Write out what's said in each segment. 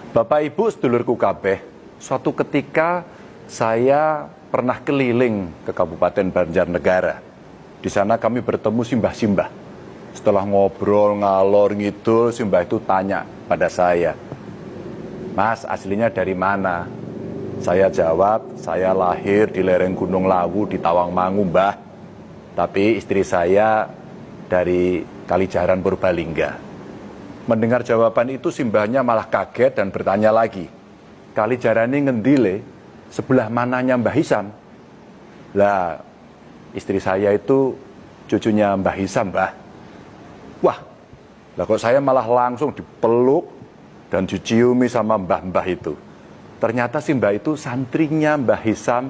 Bapak Ibu sedulurku kabeh, suatu ketika saya pernah keliling ke Kabupaten Banjarnegara. Di sana kami bertemu simbah-simbah. Setelah ngobrol ngalor ngidul, simbah itu tanya pada saya, "Mas, aslinya dari mana?" Saya jawab, "Saya lahir di lereng Gunung Lawu di Tawangmangu, Mbah. Tapi istri saya dari Kalijaran Purbalingga." Mendengar jawaban itu, simbahnya malah kaget dan bertanya lagi, "Kalijaran ini ngendile, sebelah mananya Mbah Hisam?" Lah, istri saya itu cucunya Mbah Hisam, Mbah. Wah, lah kok saya malah langsung dipeluk dan diciumi sama mbah-mbah itu. Ternyata si mbah itu santrinya Mbah Hisam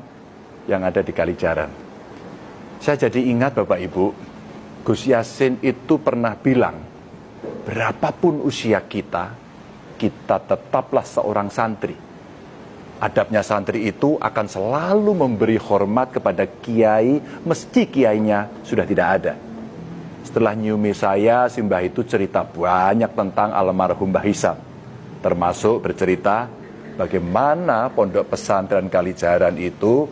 yang ada di Kalijaran. Saya jadi ingat Bapak Ibu, Gus Yasin itu pernah bilang, berapapun usia kita, kita tetaplah seorang santri. Adabnya santri itu akan selalu memberi hormat kepada kiai, meski kiainya sudah tidak ada. Setelah nyumi saya, si mbah itu cerita banyak tentang almarhum Mbah Hisam. Termasuk bercerita bagaimana pondok pesantren Kalijaran itu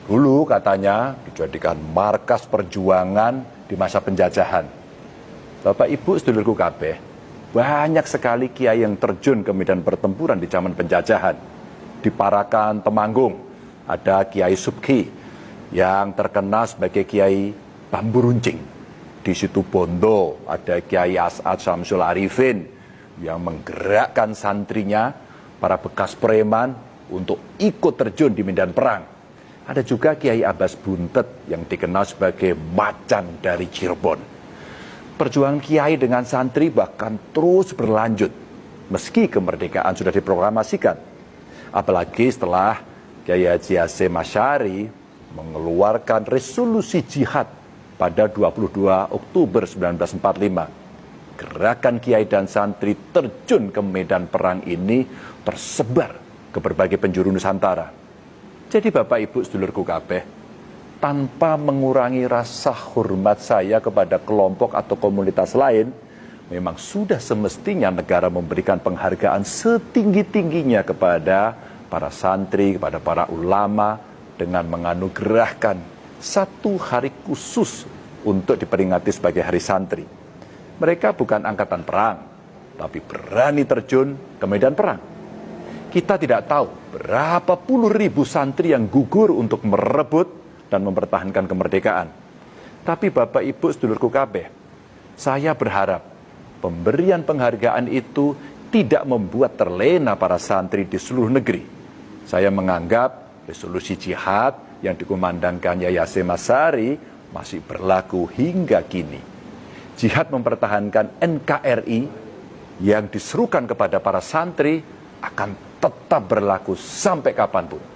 dulu katanya dijadikan markas perjuangan di masa penjajahan. Bapak Ibu sedulurku kabeh, banyak sekali kiai yang terjun ke medan pertempuran di zaman penjajahan. Di Parakan Temanggung ada Kiai Subki yang terkenal sebagai Kiai Bambu Runcing. Di situ Bondo ada Kiai As'ad Syamsul Arifin yang menggerakkan santrinya, para bekas preman, untuk ikut terjun di medan perang. Ada juga Kiai Abbas Buntet yang dikenal sebagai macan dari Cirebon. Perjuangan kiai dengan santri bahkan terus berlanjut meski kemerdekaan sudah diproklamasikan. Apalagi setelah Kiai Haji Hasyim Asy'ari mengeluarkan resolusi jihad pada 22 Oktober 1945. Gerakan kiai dan santri terjun ke medan perang ini tersebar ke berbagai penjuru Nusantara. Jadi Bapak Ibu sedulurku kabeh, tanpa mengurangi rasa hormat saya kepada kelompok atau komunitas lain, memang sudah semestinya negara memberikan penghargaan setinggi-tingginya kepada para santri, kepada para ulama, dengan menganugerahkan satu hari khusus untuk diperingati sebagai Hari Santri. Mereka bukan angkatan perang, tapi berani terjun ke medan perang. Kita tidak tahu berapa puluh ribu santri yang gugur untuk merebut dan mempertahankan kemerdekaan. Tapi Bapak Ibu sedulurku kabeh, saya berharap pemberian penghargaan itu tidak membuat terlena para santri di seluruh negeri. Saya menganggap resolusi jihad yang dikumandangkan Kiai Hasyim Asy'ari masih berlaku hingga kini. Jihad mempertahankan NKRI yang diserukan kepada para santri akan tetap berlaku sampai kapanpun.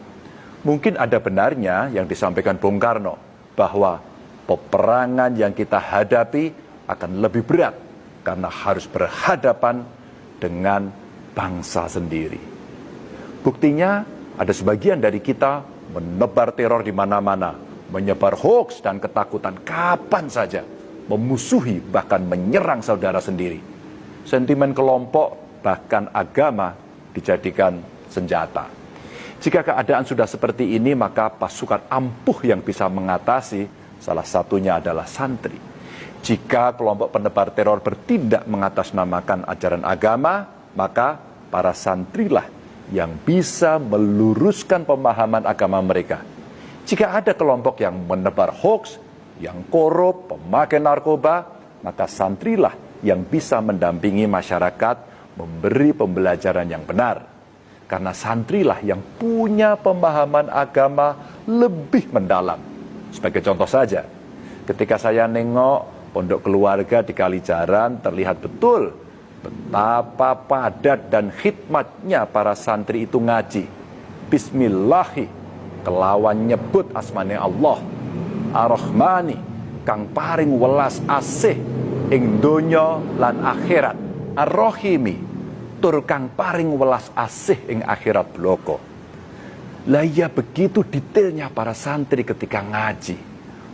Mungkin ada benarnya yang disampaikan Bung Karno, bahwa peperangan yang kita hadapi akan lebih berat karena harus berhadapan dengan bangsa sendiri. Buktinya ada sebagian dari kita menebar teror di mana-mana, menyebar hoaks dan ketakutan kapan saja, memusuhi bahkan menyerang saudara sendiri. Sentimen kelompok bahkan agama dijadikan senjata. Jika keadaan sudah seperti ini, maka pasukan ampuh yang bisa mengatasi salah satunya adalah santri. Jika kelompok penebar teror bertindak mengatasnamakan ajaran agama, maka para santrilah yang bisa meluruskan pemahaman agama mereka. Jika ada kelompok yang menebar hoaks, yang korup, pemakai narkoba, maka santrilah yang bisa mendampingi masyarakat, memberi pembelajaran yang benar. Karena santrilah yang punya pemahaman agama lebih mendalam. Sebagai contoh saja, ketika saya nengok pondok keluarga di Kalijaran, terlihat betul betapa padat dan khidmatnya para santri itu ngaji. Bismillahi, kelawan nyebut asmane Allah, Ar-Rahmani, kang paring welas asih ing donya lan akhirat, Ar-Rahimi, tur kang paring welas asih ing akhirat bloko. Lah ya, begitu detailnya para santri ketika ngaji.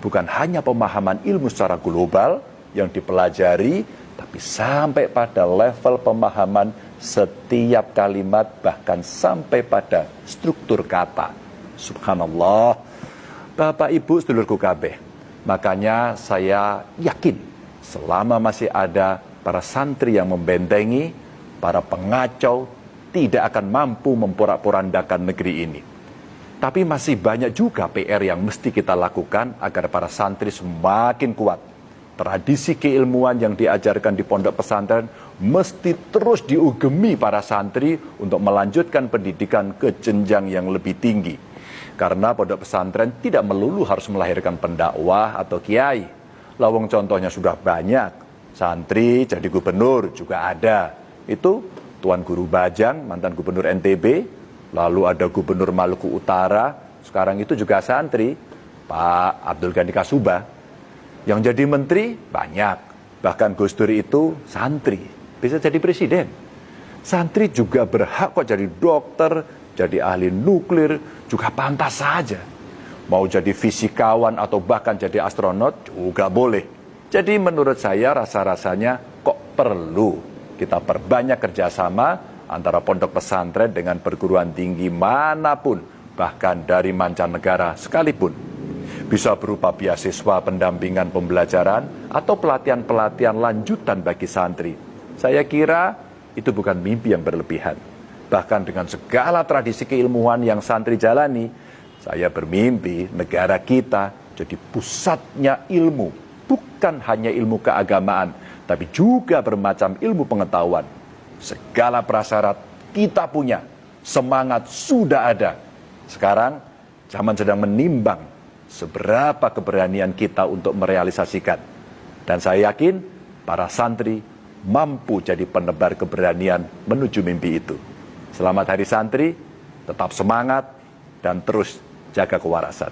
Bukan hanya pemahaman ilmu secara global yang dipelajari, tapi sampai pada level pemahaman setiap kalimat, bahkan sampai pada struktur kata. Subhanallah. Bapak Ibu sedulurku kabeh, makanya saya yakin selama masih ada para santri yang membentengi, para pengacau tidak akan mampu memporak-porandakan negeri ini. Tapi masih banyak juga PR yang mesti kita lakukan agar para santri semakin kuat. Tradisi keilmuan yang diajarkan di pondok pesantren mesti terus diugemi para santri untuk melanjutkan pendidikan ke jenjang yang lebih tinggi. Karena pondok pesantren tidak melulu harus melahirkan pendakwah atau kiai. Lawang contohnya sudah banyak. Santri jadi gubernur juga ada. Itu Tuan Guru Bajang, mantan gubernur NTB. Lalu ada gubernur Maluku Utara. Sekarang itu juga santri, Pak Abdul Ghani Kasubah. Yang jadi menteri banyak. Bahkan Gus Dur itu santri. Bisa jadi presiden. Santri juga berhak kok jadi dokter, jadi ahli nuklir, juga pantas saja. Mau jadi fisikawan atau bahkan jadi astronot juga boleh. Jadi menurut saya rasa-rasanya kok perlu kita perbanyak kerjasama antara pondok pesantren dengan perguruan tinggi manapun, bahkan dari mancanegara sekalipun. Bisa berupa beasiswa pendampingan pembelajaran atau pelatihan-pelatihan lanjutan bagi santri. Saya kira itu bukan mimpi yang berlebihan. Bahkan dengan segala tradisi keilmuan yang santri jalani, saya bermimpi negara kita jadi pusatnya ilmu. Bukan hanya ilmu keagamaan, tapi juga bermacam ilmu pengetahuan. Segala prasyarat kita punya, semangat sudah ada. Sekarang zaman sedang menimbang seberapa keberanian kita untuk merealisasikan. Dan saya yakin para santri mampu jadi penebar keberanian menuju mimpi itu. Selamat Hari Santri, tetap semangat dan terus jaga kewarasan.